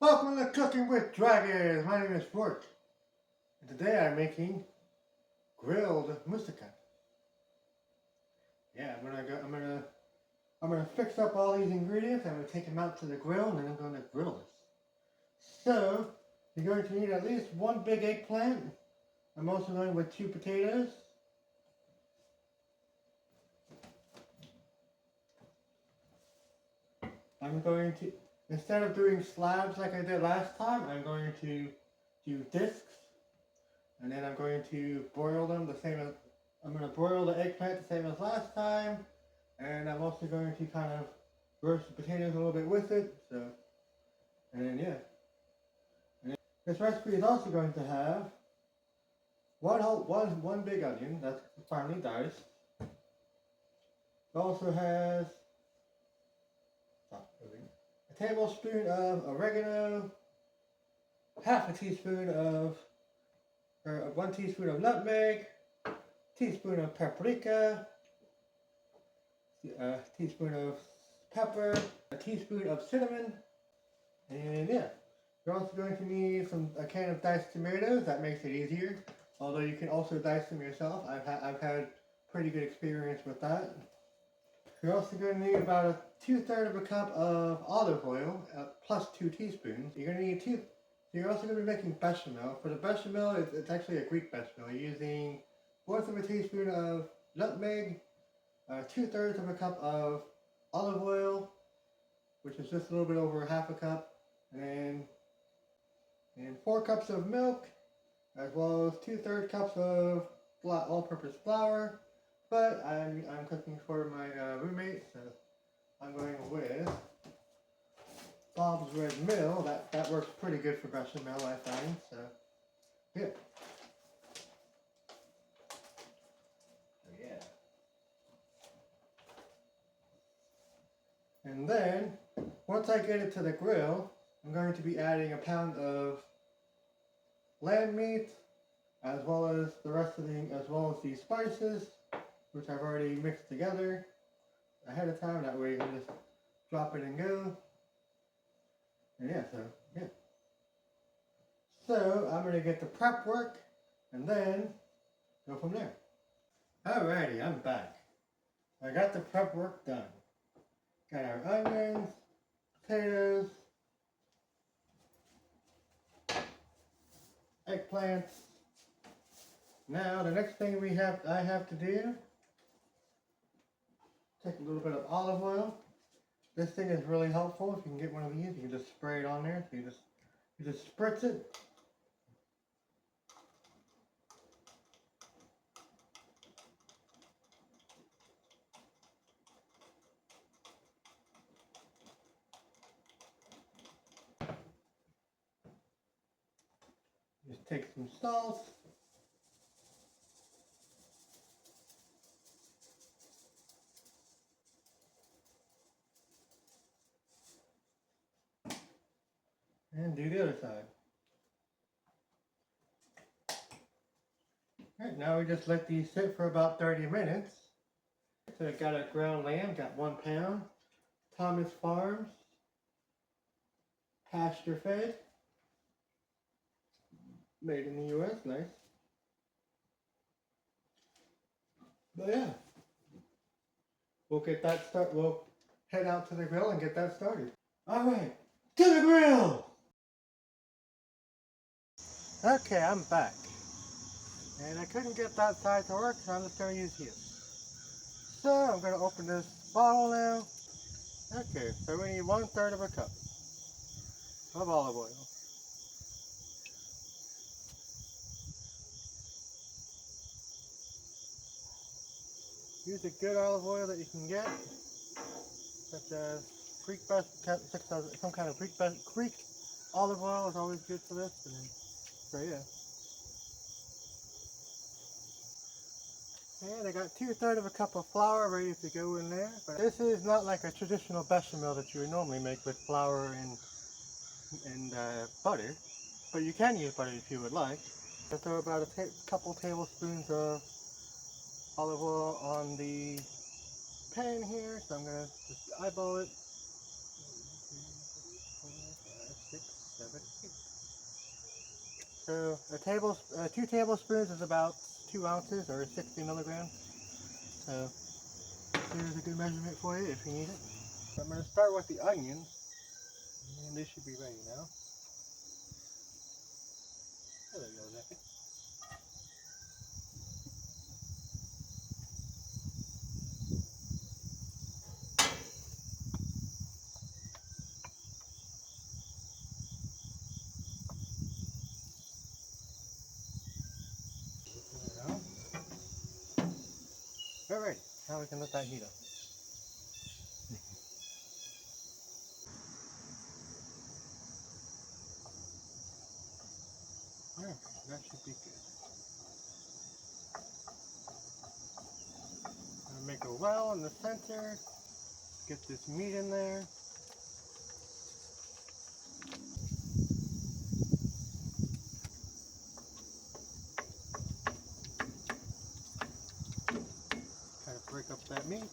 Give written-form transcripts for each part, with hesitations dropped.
Welcome to Cooking with Dragons. My name is Fort, and today I'm making grilled moussaka. Yeah, I'm gonna fix up all these ingredients. I'm gonna take them out to the grill, and then I'm gonna grill this. So you're going to need at least one big eggplant. I'm also going with 2 potatoes. I'm going to, instead of doing slabs like I did last time, I'm going to do discs. And then I'm going to broil them the same as, I'm going to broil the eggplant the same as last time. And I'm also going to kind of roast the potatoes a little bit with it. So, and then yeah. And this recipe is also going to have one big onion that's finely diced. It also has a tablespoon of oregano, half a teaspoon of, or 1 teaspoon of nutmeg, teaspoon of paprika, a teaspoon of pepper, a teaspoon of cinnamon, and yeah. You're also going to need a can of diced tomatoes. That makes it easier. Although you can also dice them yourself. I've had pretty good experience with that. You're also going to need about 2/3 of a cup of olive oil plus 2 teaspoons. You're going to need You're also going to be making bechamel. For the bechamel, it's actually a Greek bechamel. You're using 1/4 of a teaspoon of nutmeg, 2/3 of a cup of olive oil, which is just a little bit over half a cup, and 4 cups of milk, as well as 2/3 cups of all-purpose flour. But I'm cooking for my roommate, so I'm going with Bob's Red Mill. That works pretty good for bechamel, I find. So yeah. Yeah. And then once I get it to the grill, I'm going to be adding a pound of lamb meat, as well as the spices, which I've already mixed together ahead of time. That way you can just drop it and go. And yeah, so I'm going to get the prep work and then go from there. Alrighty, I'm back. I got the prep work done. Got our onions, potatoes, eggplants. Now the next thing I have to do, take a little bit of olive oil. This thing is really helpful. If you can get one of these, you can just spray it on there. So you just spritz it. Just take some salt. And do the other side. Alright, now we just let these sit for about 30 minutes. So I got a ground lamb, got 1 pound. Thomas Farms, pasture fed, made in the US, nice. But yeah, we'll head out to the grill and get that started. Alright, to the grill! Okay, I'm back. And I couldn't get that side to work, so I'm just going to use here. So I'm going to open this bottle now. Okay, so we need 1/3 of a cup of olive oil. Use a good olive oil that you can get, such as some kind of Greek olive oil is always good for this. So yeah. And I got 2/3 of a cup of flour ready to go in there. But this is not like a traditional bechamel that you would normally make with flour and butter. But you can use butter if you would like. I throw about a couple tablespoons of olive oil on the pan here. So I'm going to just eyeball it. 1, 2, 3, 4, 5, 6, So 2 tablespoons is about 2 ounces or 60 milligrams. So there's a good measurement for you if you need it. So I'm going to start with the onions, and they should be ready now. There you go, Zephy. Alright, now we can let that heat up. Alright, that should be good. I'm going to make a well in the center, get this meat in there. Kind of break up that meat.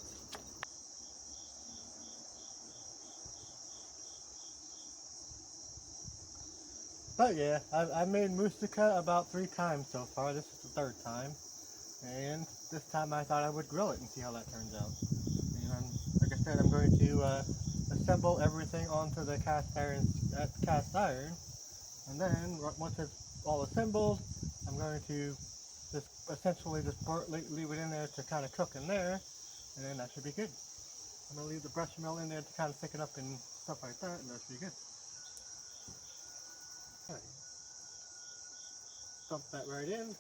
But yeah, I've made moussaka about 3 times so far. This is the 3rd time. And this time I thought I would grill it and see how that turns out. And like I said, I'm going to assemble everything onto the cast iron. And then once it's all assembled, I'm going to essentially leave it in there to kind of cook in there. And then that should be good. I'm going to leave the bechamel in there to kind of thicken up and stuff like that, and that should be good. Alright. Dump that right in.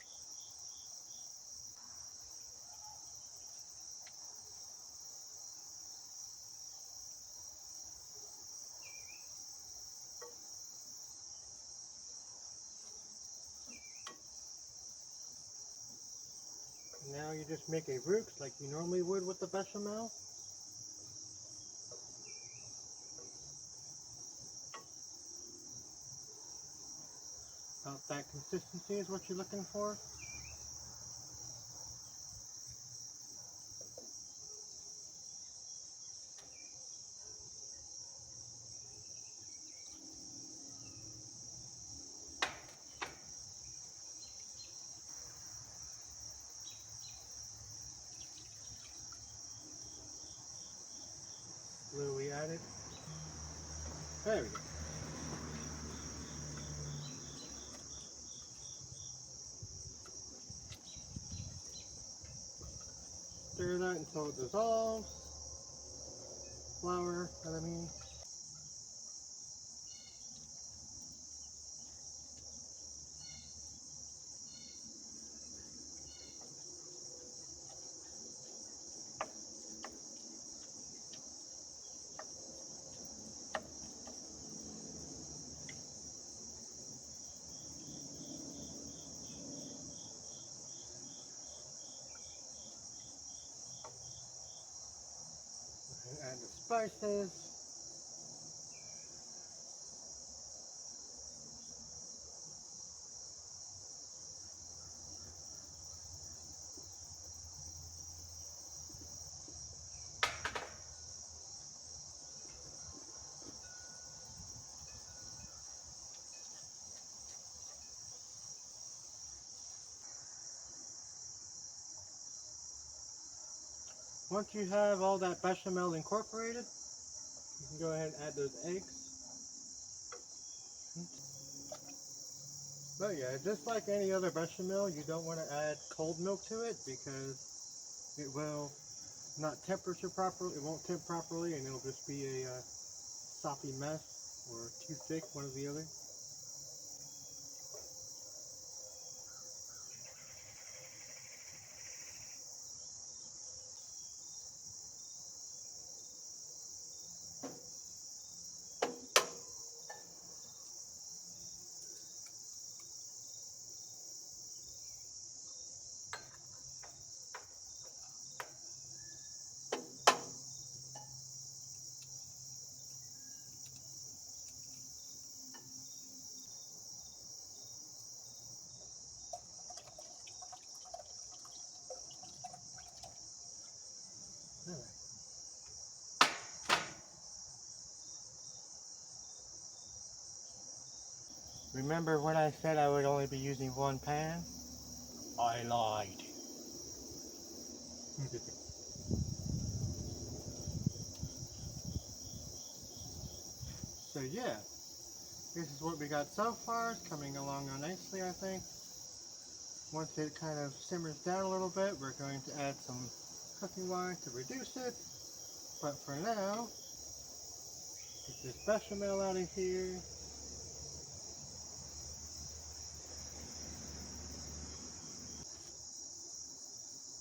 Now you just make a roux like you normally would with the bechamel. About that consistency is what you're looking for. Slowly add it. There we go. Stir that until it dissolves. Flour, that I mean. Add the spices. Once you have all that bechamel incorporated, you can go ahead and add those eggs. But yeah, just like any other bechamel, you don't want to add cold milk to it because it will not temperature properly, it won't temp properly, and it'll just be a soppy mess or too thick, one or the other. Remember when I said I would only be using one pan? I lied. So yeah, this is what we got so far. It's coming along nicely, I think. Once it kind of simmers down a little bit, we're going to add some cooking wine to reduce it. But for now, get this bechamel out of here.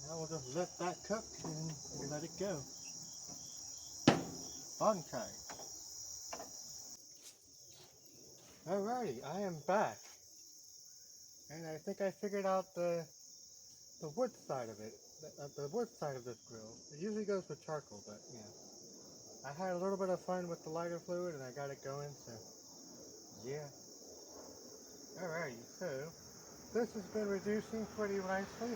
Now we'll just let that cook and we'll let it go. Okay. Alrighty, I am back. And I think I figured out the wood side of it. The wood side of this grill. It usually goes with charcoal, but yeah. I had a little bit of fun with the lighter fluid and I got it going, so yeah. Alrighty, so this has been reducing pretty nicely.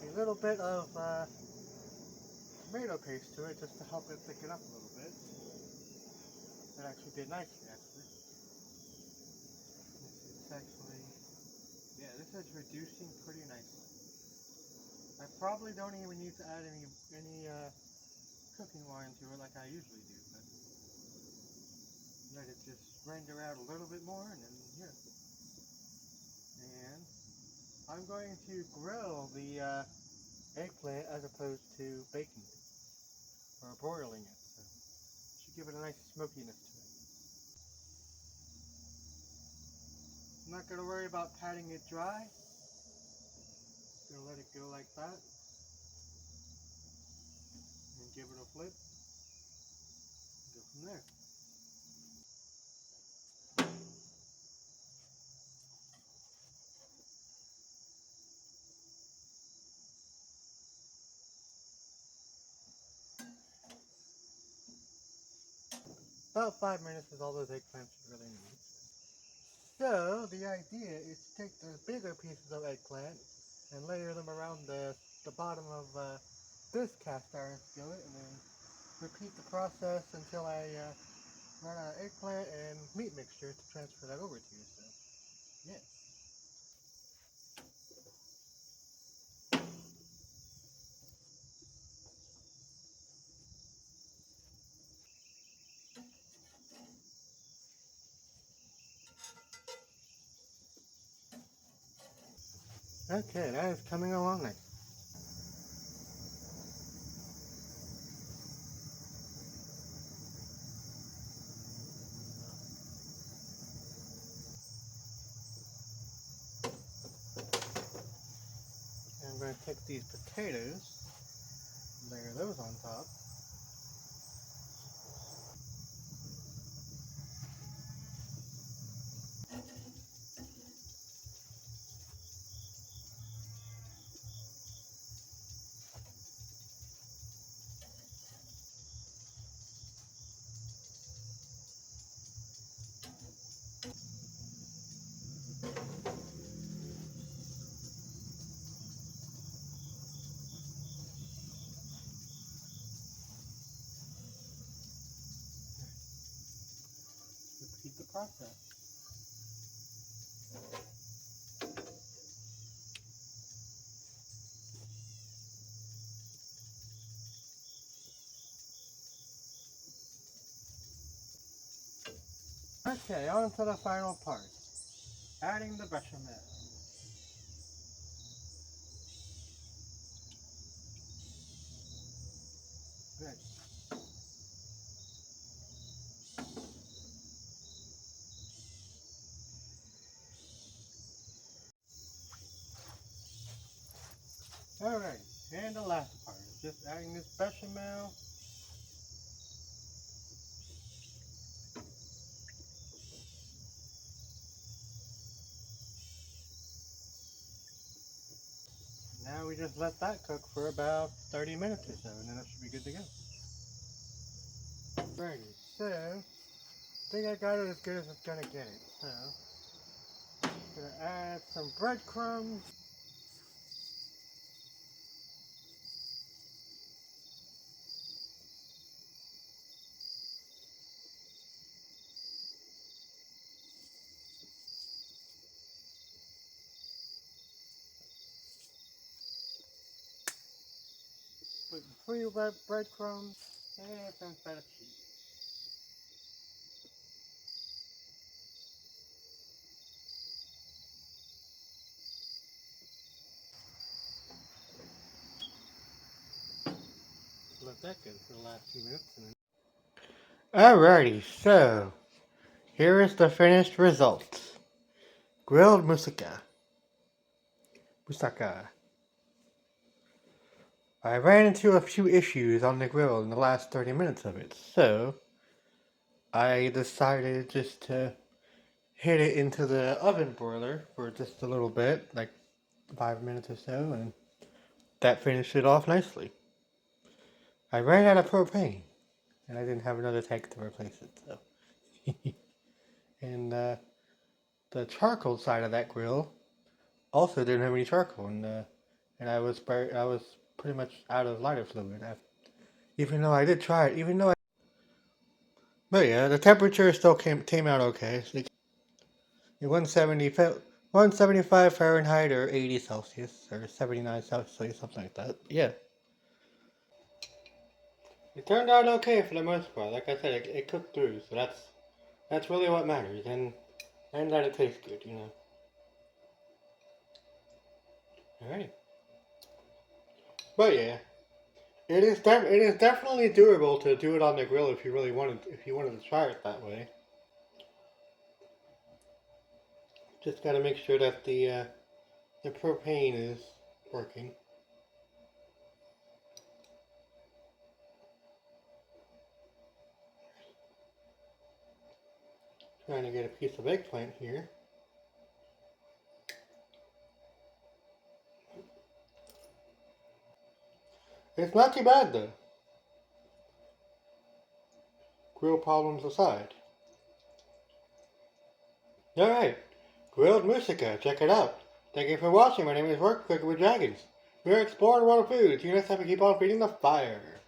A little bit of tomato paste to it just to help it thicken up a little bit. It actually did nicely, actually. This is actually, yeah, this is reducing pretty nicely. I probably don't even need to add any cooking wine to it like I usually do, but let it just render out a little bit more, and then yeah. And I'm going to grill the eggplant as opposed to baking it or broiling it. So it should give it a nice smokiness to it. I'm not going to worry about patting it dry. Just going to let it go like that and give it a flip. Go from there. About 5 minutes is all those eggplants you really need. So the idea is to take the bigger pieces of eggplant and layer them around the bottom of this cast iron skillet, and then repeat the process until I run out of eggplant and meat mixture to transfer that over to you. So yeah. Okay, that is coming along nice. I'm going to take these potatoes, layer those on top. Repeat the process. Okay, on to the final part. Adding the bechamel. Good. Alright, and the last part is just adding this bechamel. Now we just let that cook for about 30 minutes or so, and then it should be good to go. Alrighty, so I think I got it as good as it's gonna get it. So I'm gonna add some breadcrumbs. few breadcrumbs, and some feta cheese. Let that go for the last few minutes. Alrighty, so here is the finished result. Grilled moussaka. Moussaka. I ran into a few issues on the grill in the last 30 minutes of it, so I decided just to hit it into the oven broiler for just a little bit, like 5 minutes or so, and that finished it off nicely. I ran out of propane, and I didn't have another tank to replace it, so. And the charcoal side of that grill also didn't have any charcoal, and I was pretty much out of lighter fluid. Even though I did try it, but yeah, the temperature still came out okay. So 175 Fahrenheit or 80 Celsius or 79 Celsius, something like that. Yeah. It turned out okay for the most part. Like I said, it cooked through, so that's really what matters, and that it tastes good, you know. Alright. But yeah, it is definitely doable to do it on the grill if you wanted to try it that way. Just gotta make sure that the propane is working. Trying to get a piece of eggplant here. It's not too bad though. Grill problems aside. Alright, grilled moussaka, check it out. Thank you for watching. My name is Work Cooking with Dragons. We're exploring world of foods. You just have to keep on feeding the fire.